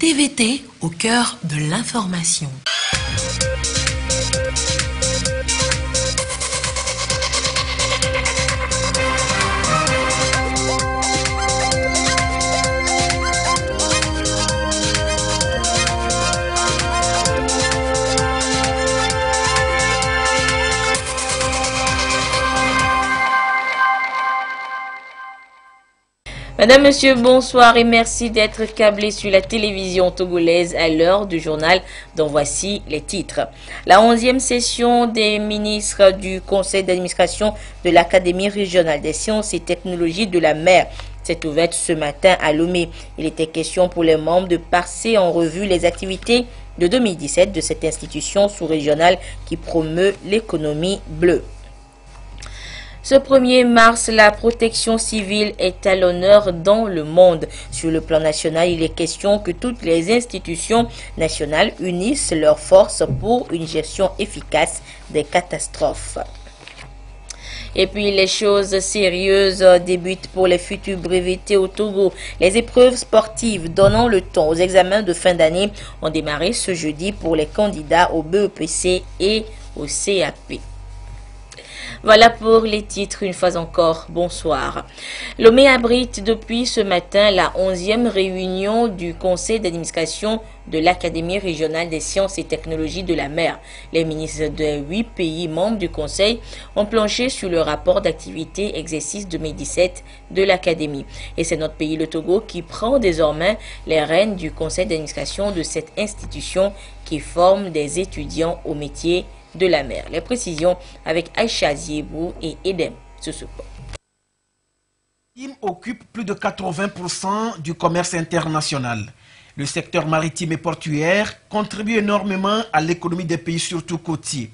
TVT au cœur de l'information. Madame, Monsieur, bonsoir et merci d'être câblés sur la télévision togolaise à l'heure du journal dont voici les titres. La 11e session des ministres du Conseil d'administration de l'Académie régionale des sciences et technologies de la mer s'est ouverte ce matin à Lomé. Il était question pour les membres de passer en revue les activités de 2017 de cette institution sous-régionale qui promeut l'économie bleue. Ce 1er mars, la protection civile est à l'honneur dans le monde. Sur le plan national, il est question que toutes les institutions nationales unissent leurs forces pour une gestion efficace des catastrophes. Et puis les choses sérieuses débutent pour les futurs brevetés au Togo. Les épreuves sportives donnant le ton aux examens de fin d'année ont démarré ce jeudi pour les candidats au BEPC et au CAP. Voilà pour les titres, une fois encore, bonsoir. Lomé abrite depuis ce matin la 11e réunion du Conseil d'administration de l'Académie régionale des sciences et technologies de la mer. Les ministres des 8 pays membres du Conseil ont planché sur le rapport d'activité exercice 2017 de l'Académie. Et c'est notre pays, le Togo, qui prend désormais les rênes du Conseil d'administration de cette institution qui forme des étudiants au métier de la mer. Les précisions avec Aïcha Ziebou et Edem Sousoupo. Il occupe plus de 80% du commerce international. Le secteur maritime et portuaire contribue énormément à l'économie des pays, surtout côtiers.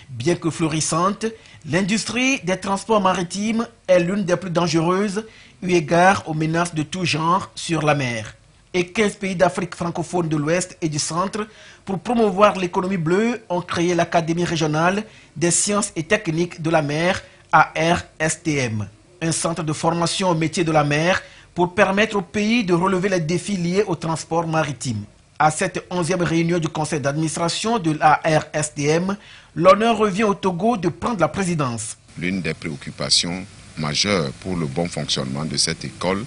Bien que florissante, l'industrie des transports maritimes est l'une des plus dangereuses eu égard aux menaces de tout genre sur la mer. Et 15 pays d'Afrique francophone de l'Ouest et du Centre, pour promouvoir l'économie bleue, ont créé l'Académie régionale des sciences et techniques de la mer, ARSTM, un centre de formation au métier de la mer pour permettre au pays de relever les défis liés au transport maritime. À cette 11e réunion du conseil d'administration de l'ARSTM, l'honneur revient au Togo de prendre la présidence. L'une des préoccupations majeures pour le bon fonctionnement de cette école,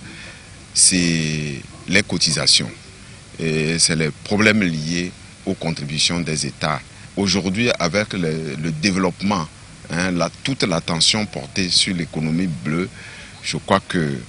c'est les cotisations. Et c'est les problèmes liés aux contributions des États. Aujourd'hui, avec le développement, toute l'attention portée sur l'économie bleue, je crois que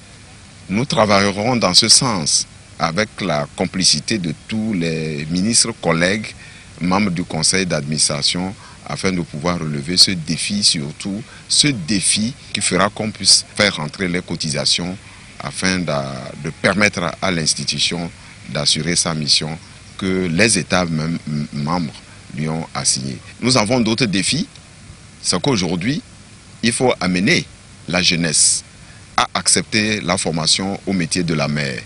nous travaillerons dans ce sens avec la complicité de tous les ministres, collègues, membres du conseil d'administration, afin de pouvoir relever ce défi, surtout ce défi qui fera qu'on puisse faire rentrer les cotisations afin de permettre à l'institution d'assurer sa mission que les États membres lui ont assignée. Nous avons d'autres défis. C'est qu'aujourd'hui, il faut amener la jeunesse à accepter la formation au métier de la mer.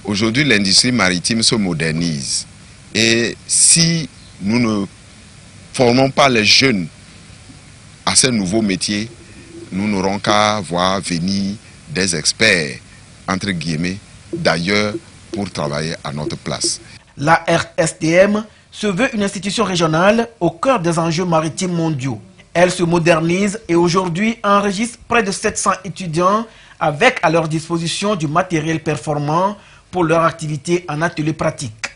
Aujourd'hui, l'industrie maritime se modernise. Et si nous ne formons pas les jeunes à ces nouveaux métiers, nous n'aurons qu'à voir venir des experts, entre guillemets, d'ailleurs pour travailler à notre place. La RSTM se veut une institution régionale au cœur des enjeux maritimes mondiaux. Elle se modernise et aujourd'hui enregistre près de 700 étudiants avec à leur disposition du matériel performant pour leur activité en atelier pratique.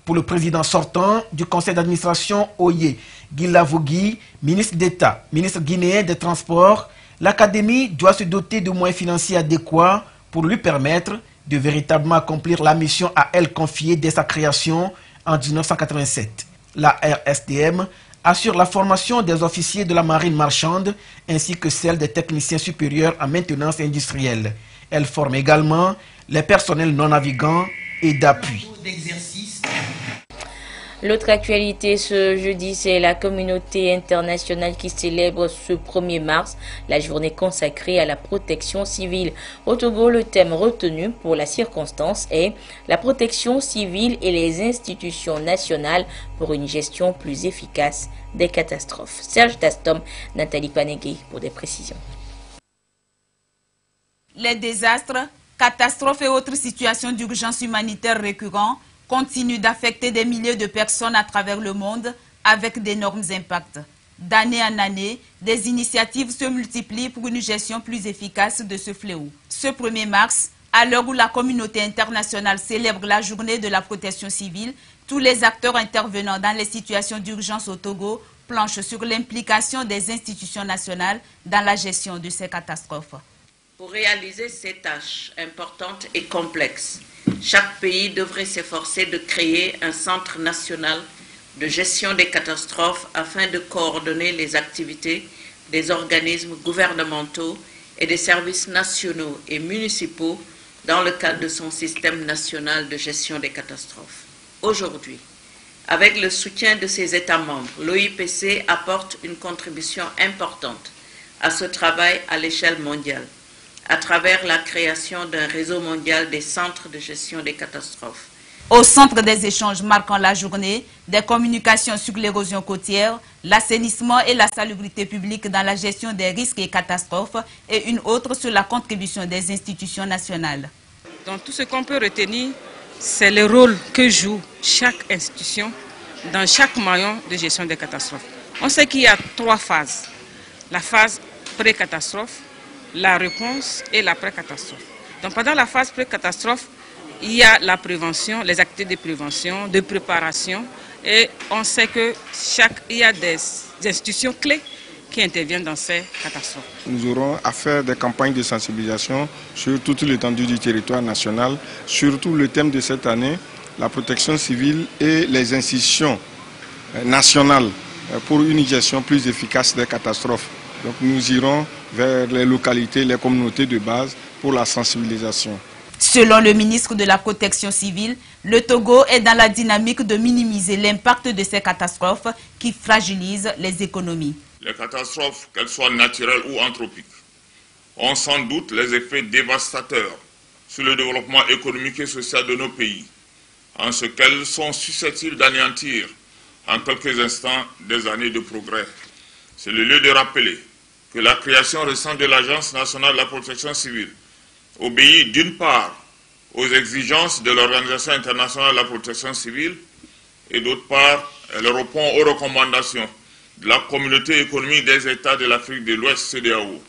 Pour le président sortant du conseil d'administration Oye Guilavogui, ministre d'État, ministre guinéen des Transports, l'Académie doit se doter de moyens financiers adéquats pour lui permettre de véritablement accomplir la mission à elle confiée dès sa création en 1987. La RSTM assure la formation des officiers de la marine marchande ainsi que celle des techniciens supérieurs en maintenance industrielle. Elle forme également les personnels non navigants et d'appui. L'autre actualité ce jeudi, c'est la communauté internationale qui célèbre ce 1er mars la journée consacrée à la protection civile. Au Togo, le thème retenu pour la circonstance est la protection civile et les institutions nationales pour une gestion plus efficace des catastrophes. Serge Tastom, Nathalie Panegui pour des précisions. Les désastres, catastrophes et autres situations d'urgence humanitaire récurrents continue d'affecter des milliers de personnes à travers le monde avec d'énormes impacts. D'année en année, des initiatives se multiplient pour une gestion plus efficace de ce fléau. Ce 1er mars, à l'heure où la communauté internationale célèbre la journée de la protection civile, tous les acteurs intervenant dans les situations d'urgence au Togo planchent sur l'implication des institutions nationales dans la gestion de ces catastrophes. Pour réaliser ces tâches importantes et complexes, chaque pays devrait s'efforcer de créer un centre national de gestion des catastrophes afin de coordonner les activités des organismes gouvernementaux et des services nationaux et municipaux dans le cadre de son système national de gestion des catastrophes. Aujourd'hui, avec le soutien de ses États membres, l'OIPC apporte une contribution importante à ce travail à l'échelle mondiale, à travers la création d'un réseau mondial des centres de gestion des catastrophes. Au centre des échanges marquant la journée, des communications sur l'érosion côtière, l'assainissement et la salubrité publique dans la gestion des risques et catastrophes et une autre sur la contribution des institutions nationales. Donc tout ce qu'on peut retenir, c'est le rôle que joue chaque institution dans chaque maillon de gestion des catastrophes. On sait qu'il y a 3 phases. La phase pré-catastrophe, la réponse et l'après-catastrophe. Donc pendant la phase pré-catastrophe, il y a la prévention, les activités de prévention, de préparation, et on sait qu'il y a des institutions clés qui interviennent dans ces catastrophes. Nous aurons à faire des campagnes de sensibilisation sur toute l'étendue du territoire national, surtout le thème de cette année, la protection civile et les institutions nationales pour une gestion plus efficace des catastrophes. Donc nous irons vers les localités, les communautés de base pour la sensibilisation. Selon le ministre de la Protection civile, le Togo est dans la dynamique de minimiser l'impact de ces catastrophes qui fragilisent les économies. Les catastrophes, qu'elles soient naturelles ou anthropiques, ont sans doute les effets dévastateurs sur le développement économique et social de nos pays, en ce qu'elles sont susceptibles d'anéantir en quelques instants des années de progrès. C'est le lieu de rappeler que la création récente de l'Agence nationale de la protection civile obéit d'une part aux exigences de l'Organisation internationale de la protection civile et d'autre part, elle répond aux recommandations de la communauté économique des États de l'Afrique de l'Ouest CEDEAO,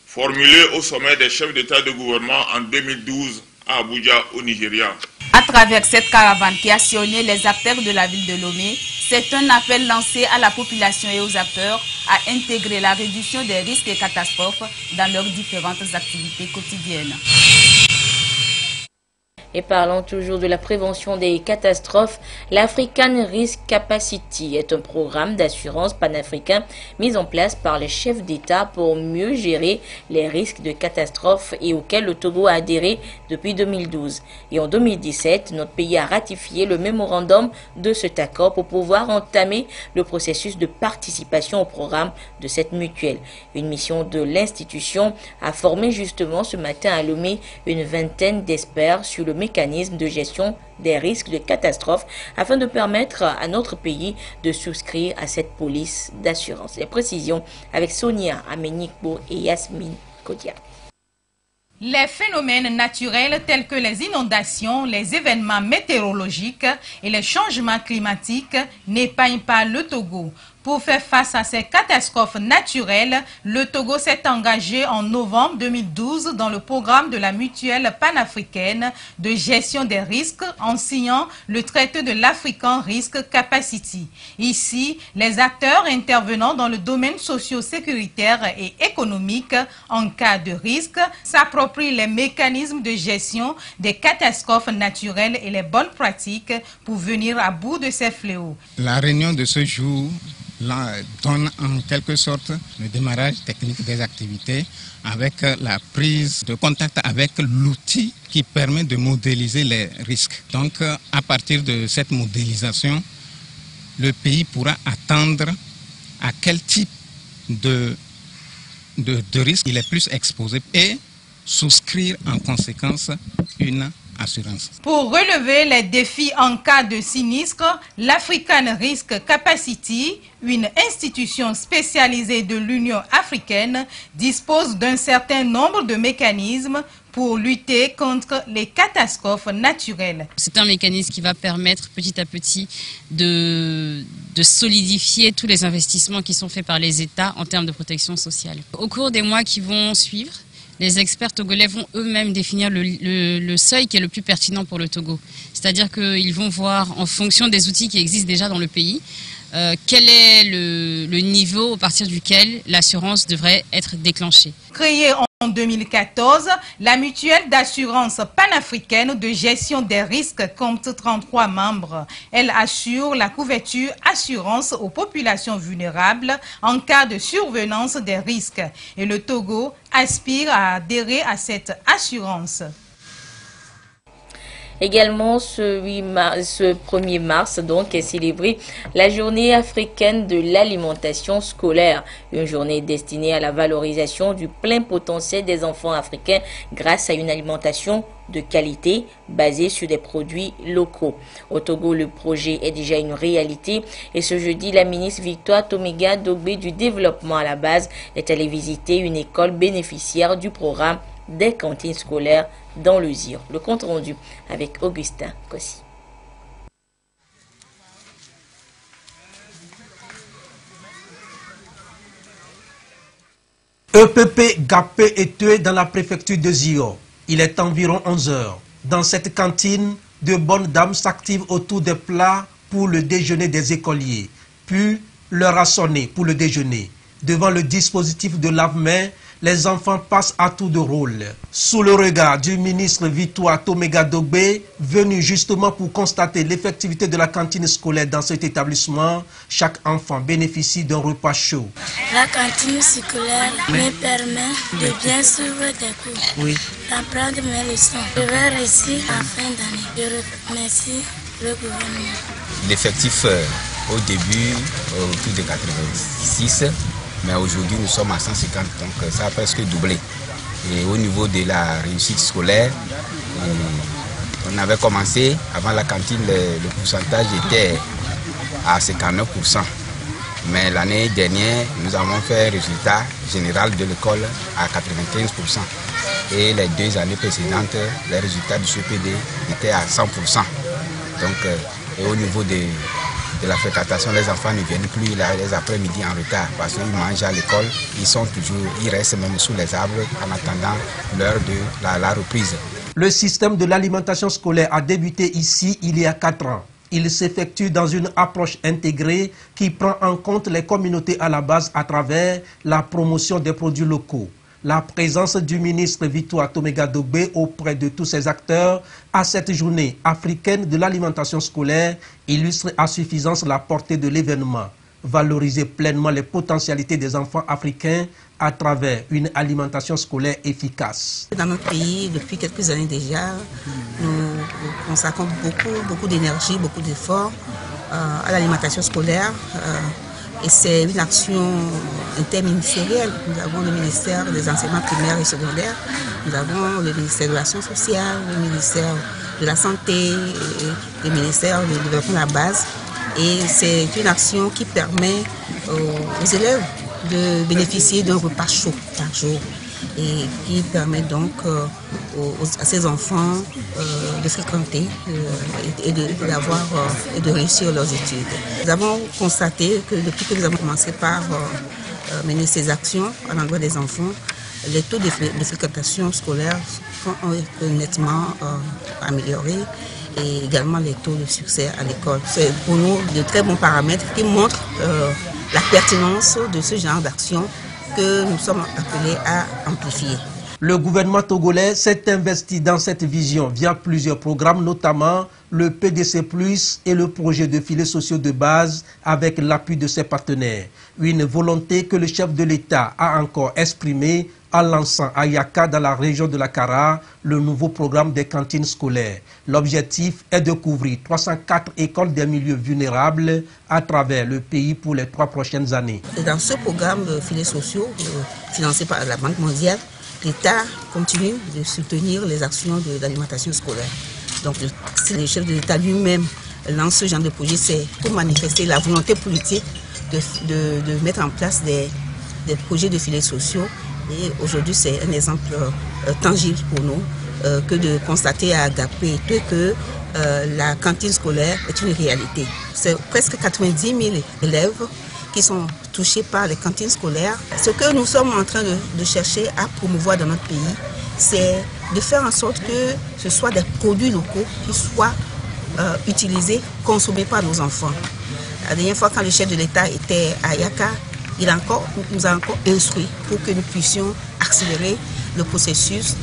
formulées au sommet des chefs d'État et de gouvernement en 2012 à Abuja au Nigeria. À travers cette caravane qui a sillonné les artères de la ville de Lomé, c'est un appel lancé à la population et aux acteurs à intégrer la réduction des risques et catastrophes dans leurs différentes activités quotidiennes. Et parlant toujours de la prévention des catastrophes, l'African Risk Capacity est un programme d'assurance panafricain mis en place par les chefs d'État pour mieux gérer les risques de catastrophes et auquel le Togo a adhéré depuis 2012. Et en 2017, notre pays a ratifié le mémorandum de cet accord pour pouvoir entamer le processus de participation au programme de cette mutuelle. Une mission de l'institution a formé justement ce matin à Lomé une vingtaine d'experts sur le mécanisme de gestion des risques de catastrophes afin de permettre à notre pays de souscrire à cette police d'assurance. Les précisions avec Sonia Amenikbo et Yasmine Kodia. Les phénomènes naturels tels que les inondations, les événements météorologiques et les changements climatiques n'épargnent pas le Togo. Pour faire face à ces catastrophes naturelles, le Togo s'est engagé en novembre 2012 dans le programme de la mutuelle panafricaine de gestion des risques en signant le traité de l'African Risk Capacity. Ici, les acteurs intervenant dans le domaine socio-sécuritaire et économique en cas de risque s'approprient les mécanismes de gestion des catastrophes naturelles et les bonnes pratiques pour venir à bout de ces fléaux. La réunion de ce jour donne en quelque sorte le démarrage technique des activités avec la prise de contact avec l'outil qui permet de modéliser les risques. Donc à partir de cette modélisation, le pays pourra attendre à quel type de risque il est plus exposé et souscrire en conséquence une Assurance. Pour relever les défis en cas de sinistre, l'African Risk Capacity, une institution spécialisée de l'Union africaine, dispose d'un certain nombre de mécanismes pour lutter contre les catastrophes naturelles. C'est un mécanisme qui va permettre petit à petit de solidifier tous les investissements qui sont faits par les États en termes de protection sociale. Au cours des mois qui vont suivre, les experts togolais vont eux-mêmes définir le seuil qui est le plus pertinent pour le Togo. C'est-à-dire qu'ils vont voir, en fonction des outils qui existent déjà dans le pays, quel est le niveau à partir duquel l'assurance devrait être déclenchée. Créée en 2014, la mutuelle d'assurance panafricaine de gestion des risques compte 33 membres. Elle assure la couverture assurance aux populations vulnérables en cas de survenance des risques. Et le Togo aspire à adhérer à cette assurance. Également, ce 1er mars donc, est célébrée la journée africaine de l'alimentation scolaire, une journée destinée à la valorisation du plein potentiel des enfants africains grâce à une alimentation de qualité basée sur des produits locaux. Au Togo, le projet est déjà une réalité et ce jeudi, la ministre Victoire Tomega Dogbe du développement à la base est allée visiter une école bénéficiaire du programme des cantines scolaires dans le ZIR. Le compte rendu avec Augustin Kossi. EPP Gapé est tué dans la préfecture de Zio. Il est environ 11 h. Dans cette cantine, de bonnes dames s'activent autour des plats pour le déjeuner des écoliers, puis leur a sonné pour le déjeuner. Devant le dispositif de lave-mains, les enfants passent à tour de rôle. Sous le regard du ministre Victoire Tomega Dogbe, venu justement pour constater l'effectivité de la cantine scolaire dans cet établissement, chaque enfant bénéficie d'un repas chaud. La cantine scolaire me permet de bien suivre des cours, d'apprendre mes leçons. Je vais réussir en fin d'année. Je remercie le gouvernement. L'effectif au début, autour de 86. Mais aujourd'hui, nous sommes à 150, donc ça a presque doublé. Et au niveau de la réussite scolaire, on avait commencé, avant la cantine, le pourcentage était à 59%. Mais l'année dernière, nous avons fait un résultat général de l'école à 95%. Et les 2 années précédentes, les résultats du CPD étaient à 100%. Donc, et au niveau de la fréquentation, les enfants ne viennent plus les après-midi en retard parce qu'ils mangent à l'école, ils restent même sous les arbres en attendant l'heure de la reprise. Le système de l'alimentation scolaire a débuté ici il y a 4 ans. Il s'effectue dans une approche intégrée qui prend en compte les communautés à la base à travers la promotion des produits locaux. La présence du ministre Victoire Tomega Dogbe auprès de tous ces acteurs à cette journée africaine de l'alimentation scolaire illustre à suffisance la portée de l'événement. Valoriser pleinement les potentialités des enfants africains à travers une alimentation scolaire efficace. Dans notre pays, depuis quelques années déjà, nous consacrons beaucoup d'énergie, beaucoup d'efforts à l'alimentation scolaire. Et c'est une action interministérielle. Nous avons le ministère des enseignements primaires et secondaires, nous avons le ministère de l'action sociale, le ministère de la santé, le ministère du développement de la base. Et c'est une action qui permet aux élèves de bénéficier d'un repas chaud par jour et qui permet donc à ces enfants de fréquenter et de réussir leurs études. Nous avons constaté que depuis que nous avons commencé par mener ces actions à l'endroit des enfants, les taux de fréquentation scolaire sont nettement améliorés et également les taux de succès à l'école. C'est pour nous de très bons paramètres qui montrent la pertinence de ce genre d'action que nous sommes appelés à amplifier. Le gouvernement togolais s'est investi dans cette vision via plusieurs programmes, notamment le PDC+, et le projet de filets sociaux de base avec l'appui de ses partenaires. Une volonté que le chef de l'État a encore exprimée en lançant à Yaka, dans la région de la Kara, le nouveau programme des cantines scolaires. L'objectif est de couvrir 304 écoles des milieux vulnérables à travers le pays pour les 3 prochaines années. Dans ce programme filets sociaux, financé par la Banque mondiale, l'État continue de soutenir les actions d'alimentation scolaire. Donc si le chef de l'État lui-même lance ce genre de projet, c'est pour manifester la volonté politique de mettre en place des projets de filets sociaux. Et aujourd'hui, c'est un exemple tangible pour nous que de constater à Agapé que la cantine scolaire est une réalité. C'est presque 90 000 élèves qui sont touchés par les cantines scolaires. Ce que nous sommes en train de chercher à promouvoir dans notre pays, c'est de faire en sorte que ce soit des produits locaux qui soient utilisés, consommés par nos enfants. La dernière fois, quand le chef de l'État était à Yaka, il nous a encore instruit pour que nous puissions accélérer le processus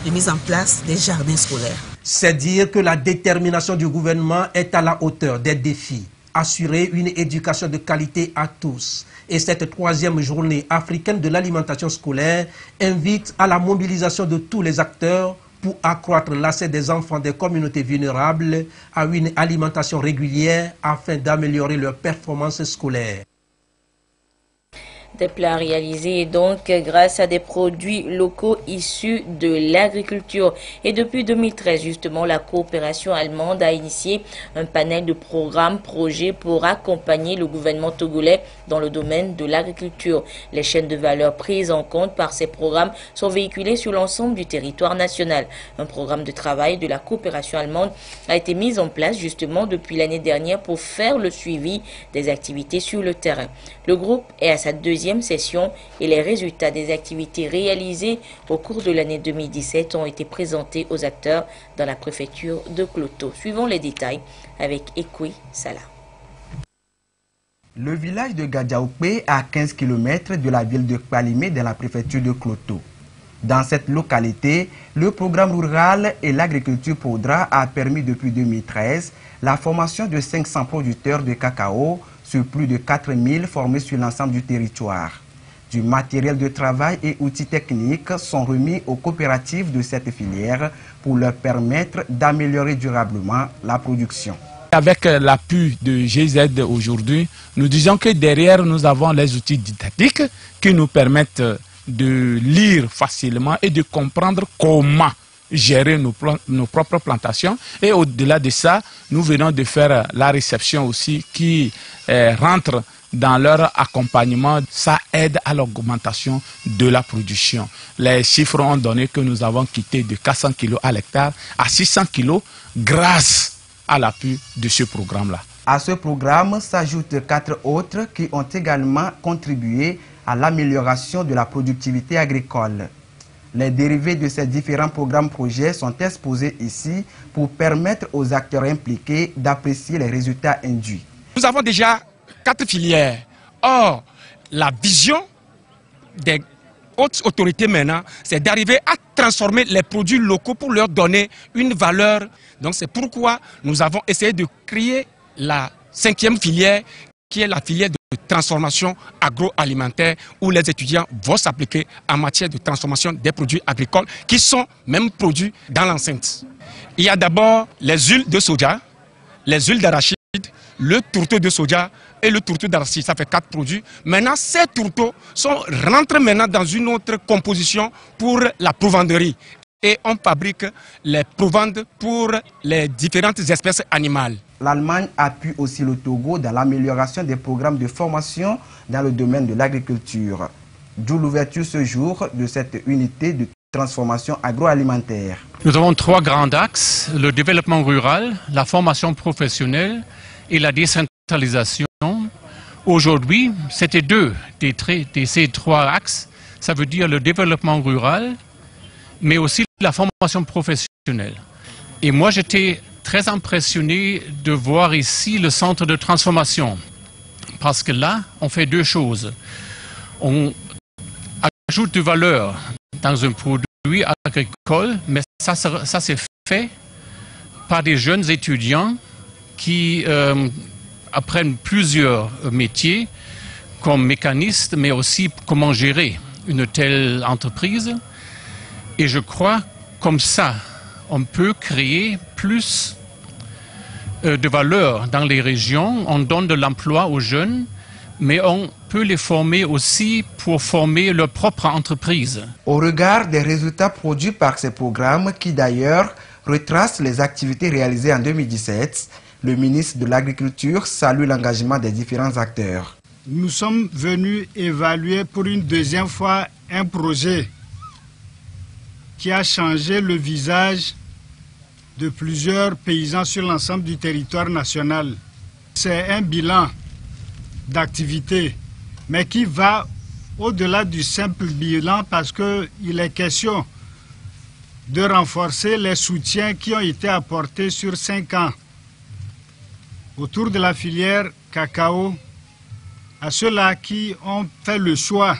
de mise en place des jardins scolaires. C'est dire que la détermination du gouvernement est à la hauteur des défis. Assurer une éducation de qualité à tous. Et cette 3e journée africaine de l'alimentation scolaire invite à la mobilisation de tous les acteurs pour accroître l'accès des enfants des communautés vulnérables à une alimentation régulière afin d'améliorer leur performance scolaire. Des plats réalisés donc grâce à des produits locaux issus de l'agriculture. Et depuis 2013, justement, la coopération allemande a initié un panel de programmes, projets pour accompagner le gouvernement togolais dans le domaine de l'agriculture. Les chaînes de valeur prises en compte par ces programmes sont véhiculées sur l'ensemble du territoire national. Un programme de travail de la coopération allemande a été mis en place justement depuis l'année dernière pour faire le suivi des activités sur le terrain. Le groupe est à sa 2e session et les résultats des activités réalisées au cours de l'année 2017 ont été présentés aux acteurs dans la préfecture de Kloto. Suivons les détails avec Ekwi Salah. Le village de Gadjaoupé, à 15 km de la ville de Kpalimé dans la préfecture de Kloto. Dans cette localité, le programme rural et l'agriculture Podra a permis depuis 2013 la formation de 500 producteurs de cacao sur plus de 4000 formés sur l'ensemble du territoire. Du matériel de travail et outils techniques sont remis aux coopératives de cette filière pour leur permettre d'améliorer durablement la production. Avec l'appui de GZ aujourd'hui, nous disons que derrière nous avons les outils didactiques qui nous permettent de lire facilement et de comprendre comment gérer nos propres plantations. Et au-delà de ça, nous venons de faire la réception aussi qui rentre dans leur accompagnement. Ça aide à l'augmentation de la production. Les chiffres ont donné que nous avons quitté de 400 kg à l'hectare à 600 kg grâce à l'appui de ce programme-là. À ce programme s'ajoutent 4 autres qui ont également contribué à l'amélioration de la productivité agricole. Les dérivés de ces différents programmes-projets sont exposés ici pour permettre aux acteurs impliqués d'apprécier les résultats induits. Nous avons déjà 4 filières. Or, la vision des hautes autorités maintenant, c'est d'arriver à transformer les produits locaux pour leur donner une valeur. Donc c'est pourquoi nous avons essayé de créer la 5e filière, qui est la filière de transformation agroalimentaire, où les étudiants vont s'appliquer en matière de transformation des produits agricoles qui sont même produits dans l'enceinte. Il y a d'abord les huiles de soja, les huiles d'arachide, le tourteau de soja et le tourteau d'arachide. Ça fait 4 produits. Maintenant, ces tourteaux rentrent maintenant dans une autre composition pour la provendrerie. Et on fabrique les provandes pour les différentes espèces animales. L'Allemagne appuie aussi le Togo dans l'amélioration des programmes de formation dans le domaine de l'agriculture. D'où l'ouverture ce jour de cette unité de transformation agroalimentaire. Nous avons 3 grands axes, le développement rural, la formation professionnelle et la décentralisation. Aujourd'hui, c'était 2 de ces 3 axes. Ça veut dire le développement rural, mais aussi la formation professionnelle. Et moi, j'étais très impressionné de voir ici le centre de transformation. Parce que là, on fait 2 choses. On ajoute de valeur dans un produit agricole, mais ça c'est fait par des jeunes étudiants qui apprennent plusieurs métiers, comme mécanistes, mais aussi comment gérer une telle entreprise. Et je crois, comme ça, on peut créer plus de valeur dans les régions. On donne de l'emploi aux jeunes, mais on peut les former aussi pour former leur propre entreprise. Au regard des résultats produits par ces programmes, qui d'ailleurs retracent les activités réalisées en 2017, le ministre de l'Agriculture salue l'engagement des différents acteurs. Nous sommes venus évaluer pour une deuxième fois un projet qui a changé le visage de plusieurs paysans sur l'ensemble du territoire national. C'est un bilan d'activité, mais qui va au-delà du simple bilan parce qu'il est question de renforcer les soutiens qui ont été apportés sur 5 ans autour de la filière cacao à ceux-là qui ont fait le choix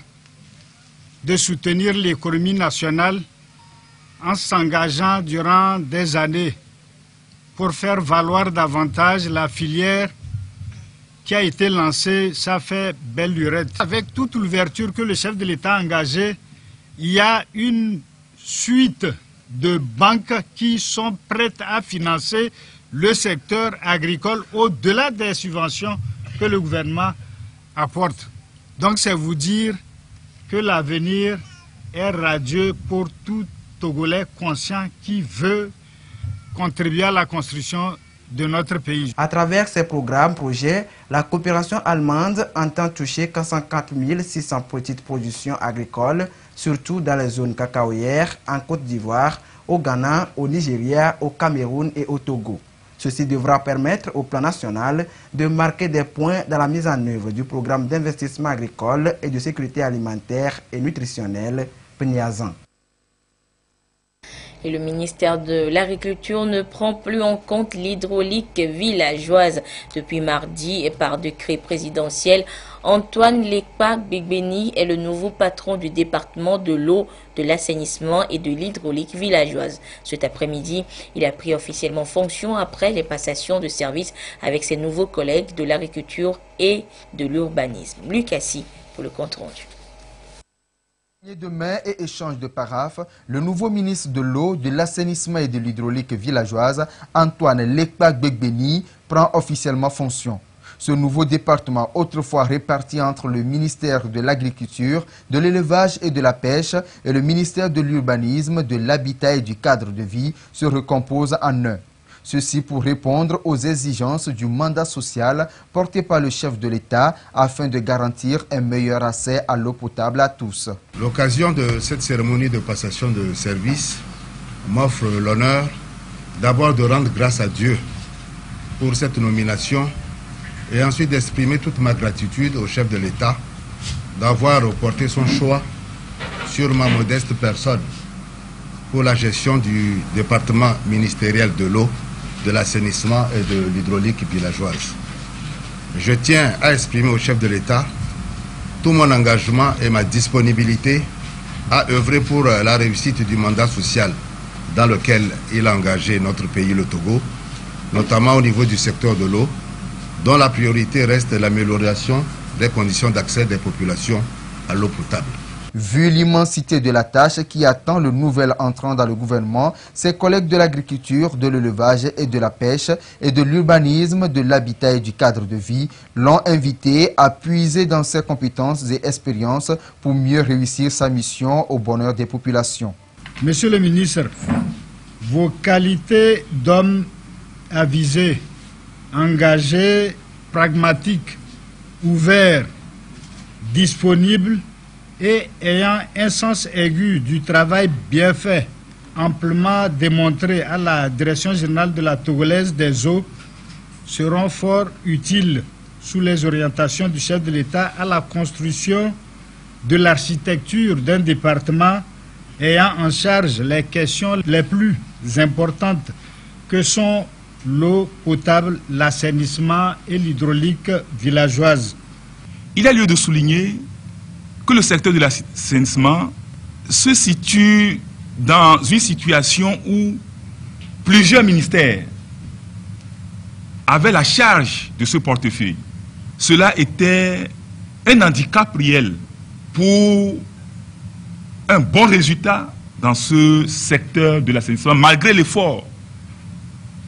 de soutenir l'économie nationale en s'engageant durant des années pour faire valoir davantage la filière qui a été lancée, ça fait belle lurette. Avec toute l'ouverture que le chef de l'État a engagée, il y a une suite de banques qui sont prêtes à financer le secteur agricole au-delà des subventions que le gouvernement apporte. Donc c'est vous dire que l'avenir est radieux pour tout Togolais conscient qui veut contribuer à la construction de notre pays. À travers ces projets, la coopération allemande entend toucher 150 600 petites productions agricoles, surtout dans les zones cacaoyères, en Côte d'Ivoire, au Ghana, au Nigeria, au Cameroun et au Togo. Ceci devra permettre au plan national de marquer des points dans la mise en œuvre du programme d'investissement agricole et de sécurité alimentaire et nutritionnelle PNIAZAN. Et le ministère de l'Agriculture ne prend plus en compte l'hydraulique villageoise. Depuis mardi, et par décret présidentiel, Antoine Lekpa Begbeni est le nouveau patron du département de l'eau, de l'assainissement et de l'hydraulique villageoise. Cet après-midi, il a pris officiellement fonction après les passations de service avec ses nouveaux collègues de l'agriculture et de l'urbanisme. Lucassi pour le compte rendu. De main et échange de paraphes, le nouveau ministre de l'eau, de l'assainissement et de l'hydraulique villageoise, Antoine Lekpa Begbeni, prend officiellement fonction. Ce nouveau département, autrefois réparti entre le ministère de l'Agriculture, de l'Élevage et de la Pêche et le ministère de l'Urbanisme, de l'Habitat et du Cadre de vie, se recompose en un. Ceci pour répondre aux exigences du mandat social porté par le chef de l'État afin de garantir un meilleur accès à l'eau potable à tous. L'occasion de cette cérémonie de passation de service m'offre l'honneur d'abord de rendre grâce à Dieu pour cette nomination et ensuite d'exprimer toute ma gratitude au chef de l'État d'avoir porté son choix sur ma modeste personne pour la gestion du département ministériel de l'eau, de l'assainissement et de l'hydraulique villageoise. Je tiens à exprimer au chef de l'État tout mon engagement et ma disponibilité à œuvrer pour la réussite du mandat social dans lequel il a engagé notre pays, le Togo, notamment au niveau du secteur de l'eau, dont la priorité reste l'amélioration des conditions d'accès des populations à l'eau potable. Vu l'immensité de la tâche qui attend le nouvel entrant dans le gouvernement, ses collègues de l'agriculture, de l'élevage et de la pêche et de l'urbanisme, de l'habitat et du cadre de vie l'ont invité à puiser dans ses compétences et expériences pour mieux réussir sa mission au bonheur des populations. Monsieur le ministre, vos qualités d'homme avisé, engagé, pragmatique, ouvert, disponible et ayant un sens aigu du travail bien fait, amplement démontré à la Direction générale de la Togolaise des eaux, seront fort utiles sous les orientations du chef de l'État à la construction de l'architecture d'un département ayant en charge les questions les plus importantes que sont l'eau potable, l'assainissement et l'hydraulique villageoise. Il y a lieu de souligner que le secteur de l'assainissement se situe dans une situation où plusieurs ministères avaient la charge de ce portefeuille. Cela était un handicap réel pour un bon résultat dans ce secteur de l'assainissement, malgré l'effort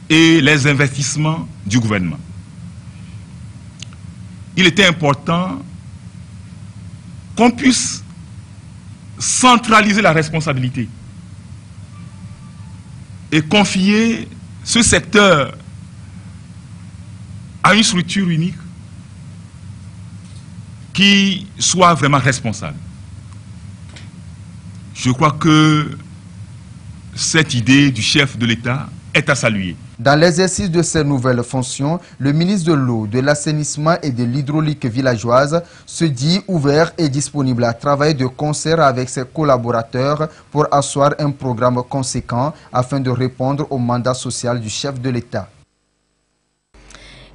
et les investissements du gouvernement. il était important qu'on puisse centraliser la responsabilité et confier ce secteur à une structure unique qui soit vraiment responsable. Je crois que cette idée du chef de l'État est à saluer. Dans l'exercice de ces nouvelles fonctions, le ministre de l'Eau, de l'Assainissement et de l'Hydraulique villageoise se dit ouvert et disponible à travailler de concert avec ses collaborateurs pour asseoir un programme conséquent afin de répondre au mandat social du chef de l'État.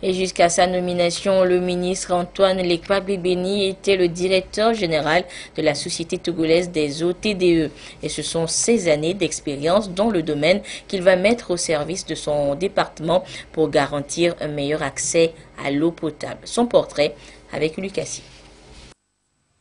Et jusqu'à sa nomination, le ministre Antoine Lekpa Gbegbenny était le directeur général de la Société togolaise des eaux TDE. Et ce sont 16 années d'expérience dans le domaine qu'il va mettre au service de son département pour garantir un meilleur accès à l'eau potable. Son portrait avec Lucassi.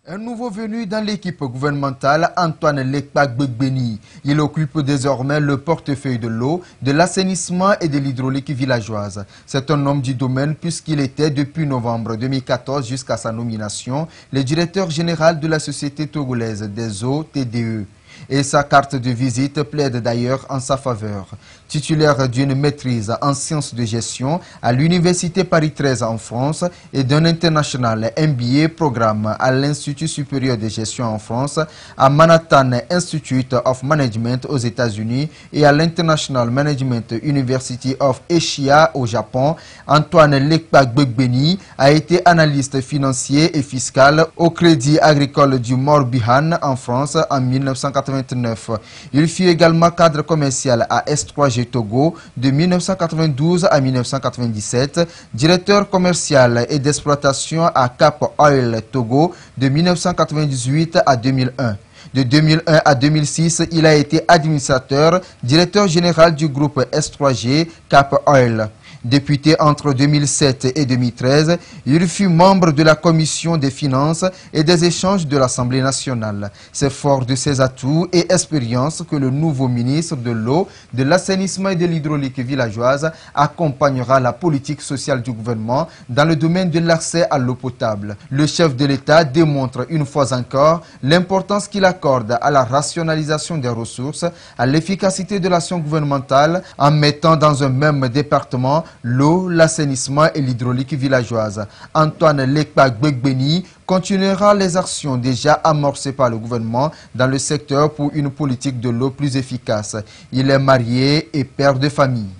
Un nouveau venu dans l'équipe gouvernementale, Antoine Lekpa Gbegbenny. Il occupe désormais le portefeuille de l'eau, de l'assainissement et de l'hydraulique villageoise. C'est un homme du domaine puisqu'il était depuis novembre 2014 jusqu'à sa nomination le directeur général de la Société togolaise des eaux TDE. Et sa carte de visite plaide d'ailleurs en sa faveur. Titulaire d'une maîtrise en sciences de gestion à l'Université Paris 13 en France et d'un international MBA programme à l'Institut supérieur de gestion en France, à Manhattan Institute of Management aux États-Unis et à l'International Management University of Asia au Japon, Antoine Lekpa Gbegbenny a été analyste financier et fiscal au Crédit Agricole du Morbihan en France en 1989. Il fut également cadre commercial à S3G Togo de 1992 à 1997, directeur commercial et d'exploitation à Cap Oil Togo de 1998 à 2001. De 2001 à 2006, il a été administrateur, directeur général du groupe S3G Cap Oil. Député entre 2007 et 2013, il fut membre de la Commission des finances et des échanges de l'Assemblée nationale. C'est fort de ses atouts et expériences que le nouveau ministre de l'Eau, de l'Assainissement et de l'Hydraulique villageoise accompagnera la politique sociale du gouvernement dans le domaine de l'accès à l'eau potable. Le chef de l'État démontre une fois encore l'importance qu'il accorde à la rationalisation des ressources, à l'efficacité de l'action gouvernementale en mettant dans un même département l'eau, l'assainissement et l'hydraulique villageoise. Antoine Lekpa Gbegbenny continuera les actions déjà amorcées par le gouvernement dans le secteur pour une politique de l'eau plus efficace. Il est marié et père de famille.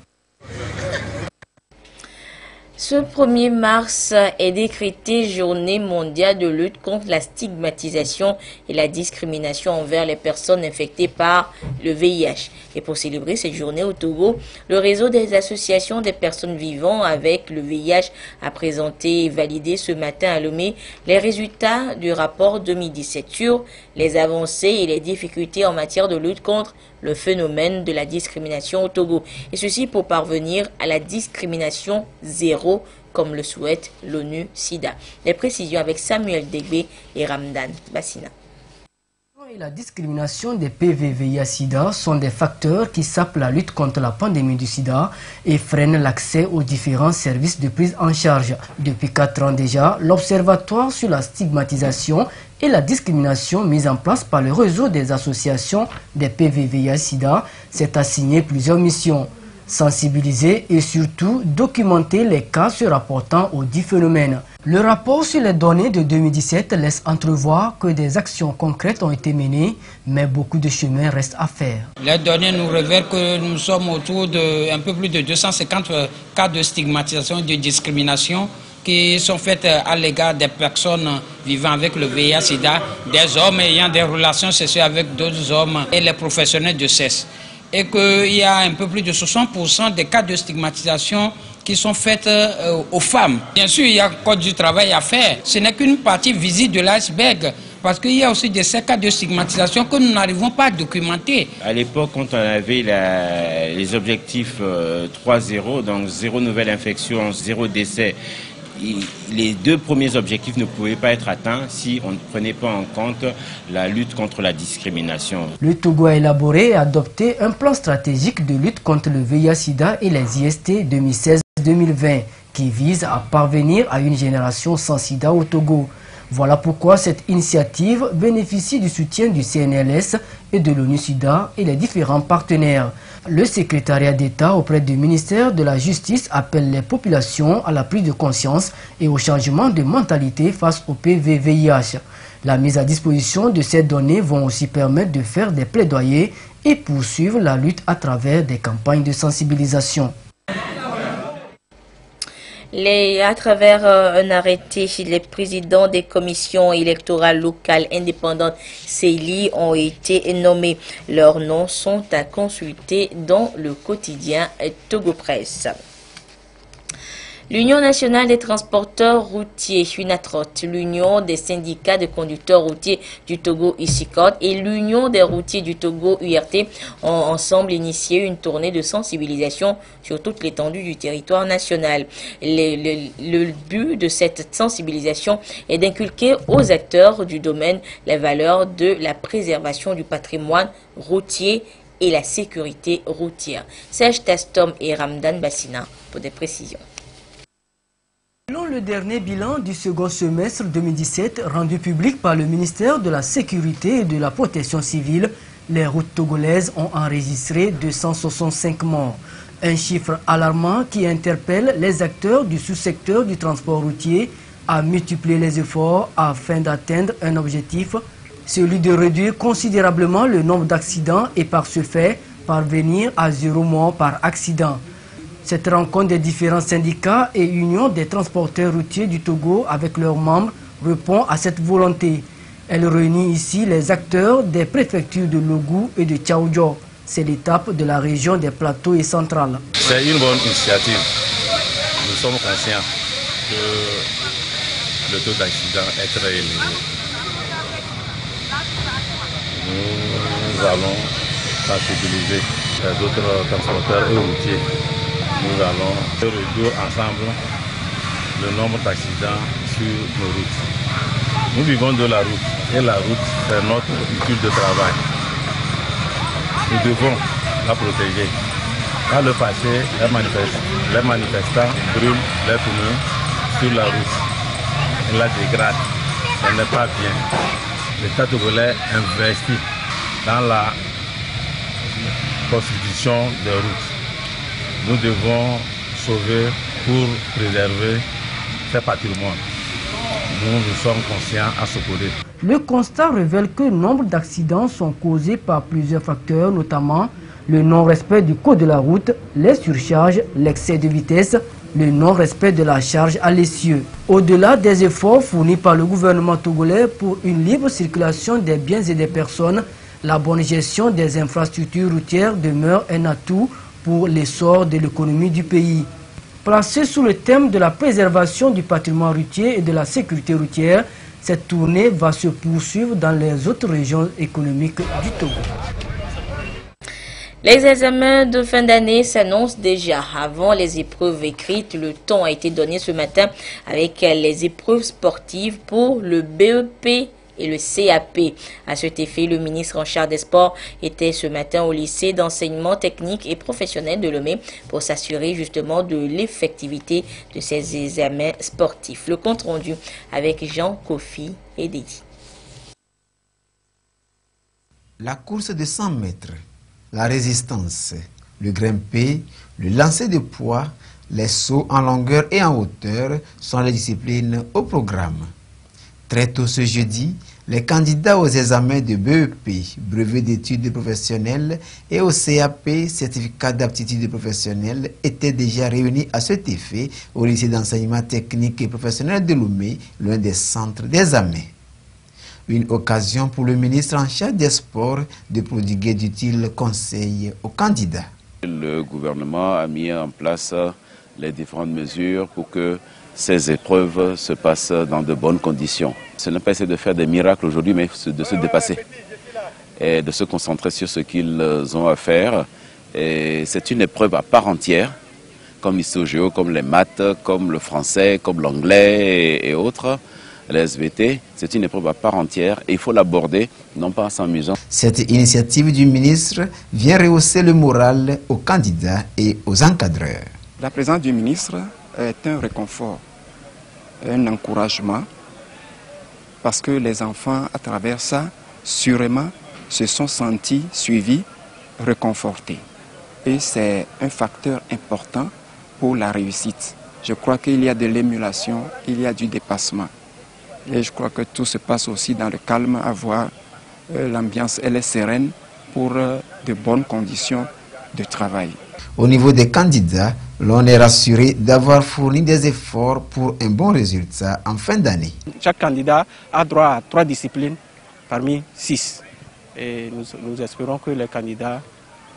Ce 1er mars est décrété Journée mondiale de lutte contre la stigmatisation et la discrimination envers les personnes infectées par le VIH. Et pour célébrer cette journée au Togo, le réseau des associations des personnes vivant avec le VIH a présenté et validé ce matin à Lomé les résultats du rapport 2017 sur les avancées et les difficultés en matière de lutte contre le phénomène de la discrimination au Togo. Et ceci pour parvenir à la discrimination zéro, comme le souhaite l'ONU-SIDA. Les précisions avec Samuel Degbe et Ramdan Bassina. La discrimination des PV-VIH-Sida sont des facteurs qui sapent la lutte contre la pandémie du sida et freinent l'accès aux différents services de prise en charge. Depuis 4 ans déjà, l'Observatoire sur la stigmatisation et la discrimination mise en place par le réseau des associations des PV-VIH-Sida s'est assigné plusieurs missions. Sensibiliser et surtout documenter les cas se rapportant aux dits phénomènes. Le rapport sur les données de 2017 laisse entrevoir que des actions concrètes ont été menées, mais beaucoup de chemin reste à faire. Les données nous révèlent que nous sommes autour de un peu plus de 250 cas de stigmatisation et de discrimination qui sont faites à l'égard des personnes vivant avec le VIH-Sida, des hommes ayant des relations sexuelles avec d'autres hommes et les professionnels de sexe. Et qu'il y a un peu plus de 60% des cas de stigmatisation qui sont faites aux femmes. Bien sûr, il y a encore du travail à faire. Ce n'est qu'une partie visible de l'iceberg, parce qu'il y a aussi ces cas de stigmatisation que nous n'arrivons pas à documenter. À l'époque, quand on avait les objectifs 3-0, donc 0 nouvelle infection, 0 décès, les 2 premiers objectifs ne pouvaient pas être atteints si on ne prenait pas en compte la lutte contre la discrimination. Le Togo a élaboré et adopté un plan stratégique de lutte contre le VIH-Sida et les IST 2016-2020. qui vise à parvenir à une génération sans sida au Togo. Voilà pourquoi cette initiative bénéficie du soutien du CNLS et de l'ONU-SIDA et les différents partenaires. Le secrétariat d'État auprès du ministère de la Justice appelle les populations à la prise de conscience et au changement de mentalité face au PVVIH. La mise à disposition de ces données vont aussi permettre de faire des plaidoyers et poursuivre la lutte à travers des campagnes de sensibilisation. À travers un arrêté, les présidents des commissions électorales locales indépendantes CELI ont été nommés. Leurs noms sont à consulter dans le quotidien Togo Presse. L'Union nationale des transporteurs routiers, UNATROT, l'Union des syndicats de conducteurs routiers du Togo, ICICOT, et l'Union des routiers du Togo, URT, ont ensemble initié une tournée de sensibilisation sur toute l'étendue du territoire national. Le but de cette sensibilisation est d'inculquer aux acteurs du domaine les valeurs de la préservation du patrimoine routier et la sécurité routière. Serge Tastom et Ramdan Bassina pour des précisions. Selon le dernier bilan du second semestre 2017 rendu public par le ministère de la Sécurité et de la Protection civile, les routes togolaises ont enregistré 265 morts. Un chiffre alarmant qui interpelle les acteurs du sous-secteur du transport routier à multiplier les efforts afin d'atteindre un objectif, celui de réduire considérablement le nombre d'accidents et par ce fait parvenir à 0 mort par accident. Cette rencontre des différents syndicats et unions des transporteurs routiers du Togo avec leurs membres répond à cette volonté. Elle réunit ici les acteurs des préfectures de Logou et de Tchaoudjo. C'est l'étape de la région des plateaux et centrales. C'est une bonne initiative. Nous sommes conscients que le taux d'accident est très élevé. Nous allons sensibiliser les autres transporteurs et routiers. Nous allons réduire ensemble le nombre d'accidents sur nos routes. Nous vivons de la route et la route c'est notre outil de travail. Nous devons la protéger. Dans le passé, les manifestants brûlent les pneus sur la route. Ils la dégradent. Ce n'est pas bien. L'État togolais investit dans la constitution des routes. Nous devons sauver pour préserver ces patrimoines. Nous sommes conscients à ce côté. Le constat révèle que nombre d'accidents sont causés par plusieurs facteurs, notamment le non-respect du code de la route, les surcharges, l'excès de vitesse, le non-respect de la charge à l'essieu. Au-delà des efforts fournis par le gouvernement togolais pour une libre circulation des biens et des personnes, la bonne gestion des infrastructures routières demeure un atout pour l'essor de l'économie du pays. Placée sous le thème de la préservation du patrimoine routier et de la sécurité routière, cette tournée va se poursuivre dans les autres régions économiques du Togo. Les examens de fin d'année s'annoncent déjà. Avant les épreuves écrites, le ton a été donné ce matin avec les épreuves sportives pour le BEP et le CAP. À cet effet, le ministre en charge des sports était ce matin au lycée d'enseignement technique et professionnel de Lomé pour s'assurer justement de l'effectivité de ces examens sportifs. Le compte rendu avec Jean Kofi et Dédi. La course de 100 mètres, la résistance, le grimpé, le lancer de poids, les sauts en longueur et en hauteur sont les disciplines au programme. Très tôt ce jeudi, les candidats aux examens de BEP, brevet d'études professionnelles, et au CAP, certificat d'aptitude professionnelle, étaient déjà réunis à cet effet au lycée d'enseignement technique et professionnel de Lomé, l'un des centres d'examen. Une occasion pour le ministre en charge des sports de prodiguer d'utiles conseils aux candidats. Le gouvernement a mis en place les différentes mesures pour que ces épreuves se passent dans de bonnes conditions. Ce n'est pas essayer de faire des miracles aujourd'hui, mais de se dépasser et de se concentrer sur ce qu'ils ont à faire. C'est une épreuve à part entière, comme l'histoire-géo, comme les maths, comme le français, comme l'anglais et autres. Les SVT, c'est une épreuve à part entière et il faut l'aborder, non pas en s'amusant. Cette initiative du ministre vient rehausser le moral aux candidats et aux encadreurs. La présence du ministre est un réconfort, un encouragement, parce que les enfants, à travers ça, sûrement, se sont sentis suivis, réconfortés. Et c'est un facteur important pour la réussite. Je crois qu'il y a de l'émulation, il y a du dépassement. Et je crois que tout se passe aussi dans le calme, à voir l'ambiance, elle est sereine pour de bonnes conditions de travail. Au niveau des candidats, l'on est rassuré d'avoir fourni des efforts pour un bon résultat en fin d'année. Chaque candidat a droit à 3 disciplines parmi 6. Et nous espérons que les candidats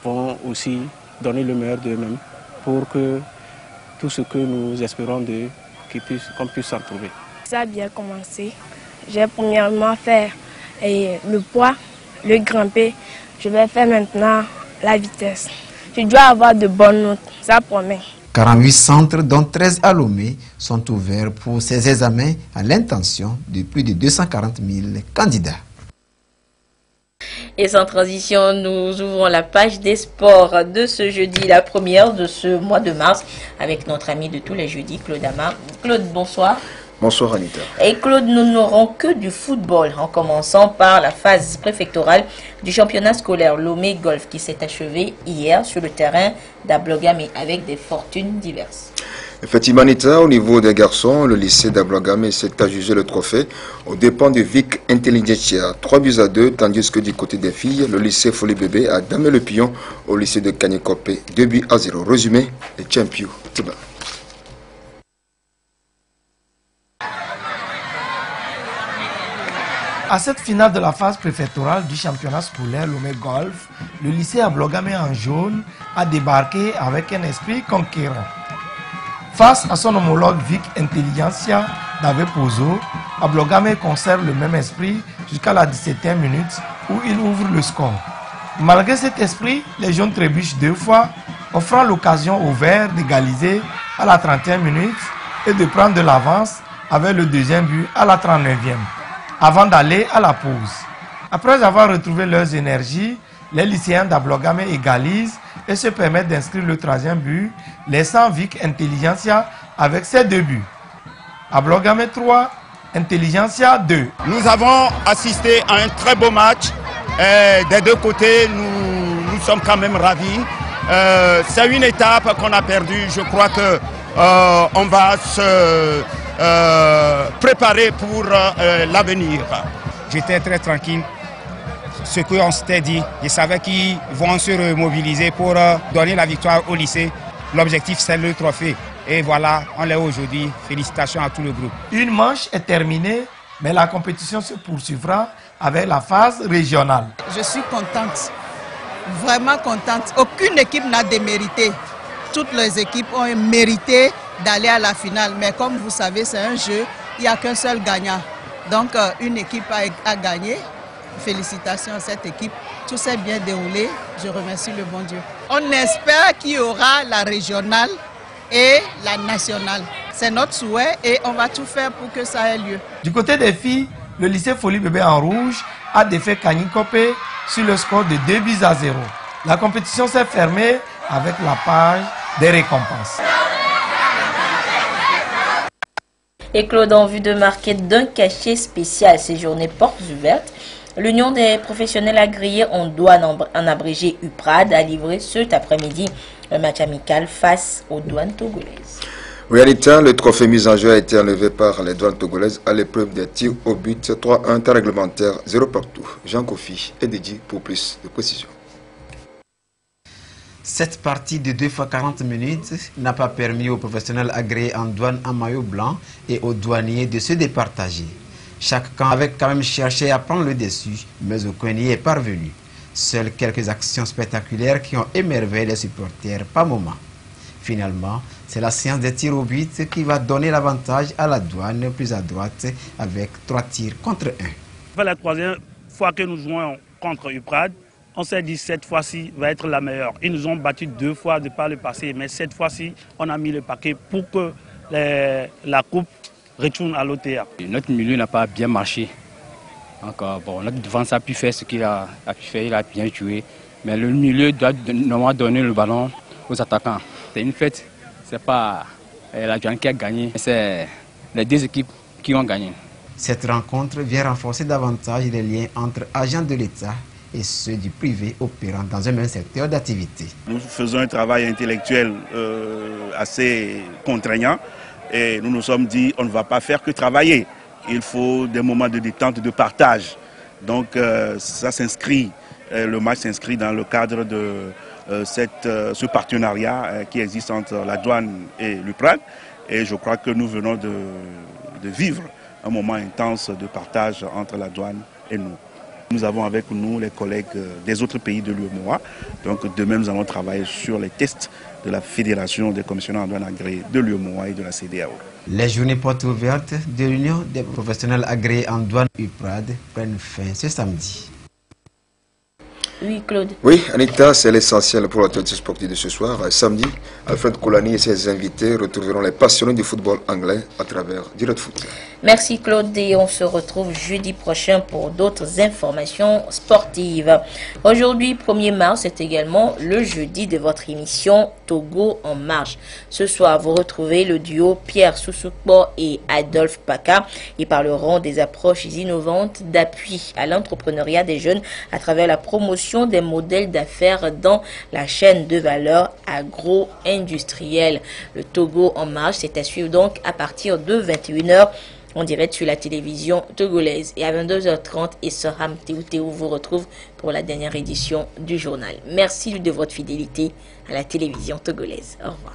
vont aussi donner le meilleur d'eux-mêmes pour que tout ce que nous espérons d'eux, qu'on puisse s'en trouver. Ça a bien commencé. J'ai premièrement fait le poids, le grimpé. Je vais faire maintenant la vitesse. Je dois avoir de bonnes notes, ça promet. 48 centres, dont 13 à Lomé, sont ouverts pour ces examens à l'intention de plus de 240 000 candidats. Et sans transition, nous ouvrons la page des sports de ce jeudi, la première de ce mois de mars, avec notre ami de tous les jeudis, Claude Ama. Claude, bonsoir. Bonsoir Anita. Et Claude, nous n'aurons que du football, en commençant par la phase préfectorale du championnat scolaire Lomé Golf qui s'est achevé hier sur le terrain d'Ablogame avec des fortunes diverses. Effectivement, Anita, au niveau des garçons, le lycée d'Ablogame s'est adjugé le trophée aux dépens de Vic Intelligentsia, 3-2, tandis que du côté des filles, le lycée Folie Bébé a damé le pion au lycée de Kanyekopé, 2-0. Résumé, les champions. À cette finale de la phase préfectorale du championnat scolaire Lomé Golf, le lycée Ablogame en jaune a débarqué avec un esprit conquérant. Face à son homologue Vic Intelligentsia d'Ave Pozo, Ablogame conserve le même esprit jusqu'à la 17e minute où il ouvre le score. Malgré cet esprit, les jaunes trébuchent 2 fois, offrant l'occasion aux verts d'égaliser à la 30e minute et de prendre de l'avance avec le deuxième but à la 39e. Avant d'aller à la pause. Après avoir retrouvé leurs énergies, les lycéens d'Ablogame égalisent et se permettent d'inscrire le 3e but, laissant Vic Intelligentsia avec ses 2 buts. Ablogame 3, Intelligentsia 2. Nous avons assisté à un très beau match. Des deux côtés, nous sommes quand même ravis. C'est une étape qu'on a perdue. Je crois qu'on va se préparer pour l'avenir. J'étais très tranquille. Ce qu'on s'était dit, je savais qu'ils vont se remobiliser pour donner la victoire au lycée. L'objectif, c'est le trophée. Et voilà, on l'est aujourd'hui. Félicitations à tout le groupe. Une manche est terminée, mais la compétition se poursuivra avec la phase régionale. Je suis contente, vraiment contente. Aucune équipe n'a démérité. Toutes les équipes ont mérité d'aller à la finale. Mais comme vous savez, c'est un jeu, il n'y a qu'un seul gagnant. Donc une équipe a gagné. Félicitations à cette équipe. Tout s'est bien déroulé. Je remercie le bon Dieu. On espère qu'il y aura la régionale et la nationale. C'est notre souhait et on va tout faire pour que ça ait lieu. Du côté des filles, le lycée Folie Bébé en rouge a défait Kanyekopé sur le score de 2-0. La compétition s'est fermée avec la page des récompenses. Et Claude, en vue de marquer d'un cachet spécial ces journées portes ouvertes, l'Union des professionnels agréés en douane en abrégé UPRAD a livré cet après-midi un match amical face aux douanes togolaises. Oui, Anita, le trophée mis en jeu a été enlevé par les douanes togolaises à l'épreuve des tirs au but 3-1 temps réglementaire 0 partout. Jean Kofi est dédié pour plus de précision. Cette partie de 2 fois 40 minutes n'a pas permis aux professionnels agréés en douane en maillot blanc et aux douaniers de se départager. Chaque camp avait quand même cherché à prendre le dessus, mais aucun n'y est parvenu. Seules quelques actions spectaculaires qui ont émerveillé les supporters par moment. Finalement, c'est la séance des tirs au but qui va donner l'avantage à la douane plus à droite avec 3 tirs contre 1. C'est la 3e fois que nous jouons contre UPRAD. On s'est dit cette fois-ci va être la meilleure. Ils nous ont battus 2 fois de par le passé, mais cette fois-ci, on a mis le paquet pour que la coupe retourne à l'OTA. Notre milieu n'a pas bien marché. Donc, notre défense a pu faire ce qu'il a pu faire, il a bien joué. Mais le milieu doit normalement donner le ballon aux attaquants. C'est une fête, c'est pas la Douane qui a gagné. C'est les deux équipes qui ont gagné. Cette rencontre vient renforcer davantage les liens entre agents de l'État et ceux du privé opérant dans un même secteur d'activité. Nous faisons un travail intellectuel assez contraignant et nous nous sommes dit on ne va pas faire que travailler. Il faut des moments de détente, de partage. Donc ça s'inscrit, le match s'inscrit dans le cadre de ce partenariat qui existe entre la douane et l'UPRAD. Et je crois que nous venons de vivre un moment intense de partage entre la douane et nous. Nous avons avec nous les collègues des autres pays de l'UEMOA. Donc demain, nous allons travailler sur les tests de la Fédération des commissionnaires en douane agréés de l'UEMOA et de la CEDEAO. Les journées portes ouvertes de l'Union des professionnels agréés en douane UPRAD prennent fin ce samedi. Oui, Claude. Oui, Anita, c'est l'essentiel pour l'actualité sportive de ce soir. Samedi, Alfred Koulani et ses invités retrouveront les passionnés du football anglais à travers Direct Foot. Merci Claude et on se retrouve jeudi prochain pour d'autres informations sportives. Aujourd'hui, 1er mars, c'est également le jeudi de votre émission Togo en marche. Ce soir, vous retrouvez le duo Pierre Sousoukbo et Adolphe Paka. Ils parleront des approches innovantes d'appui à l'entrepreneuriat des jeunes à travers la promotion des modèles d'affaires dans la chaîne de valeur agro-industrielle. Le Togo en marche, c'est à suivre donc à partir de 21h. en direct sur la télévision togolaise. Et à 22h30, Essoham Théoutéou vous retrouve pour la dernière édition du journal. Merci de votre fidélité à la télévision togolaise. Au revoir.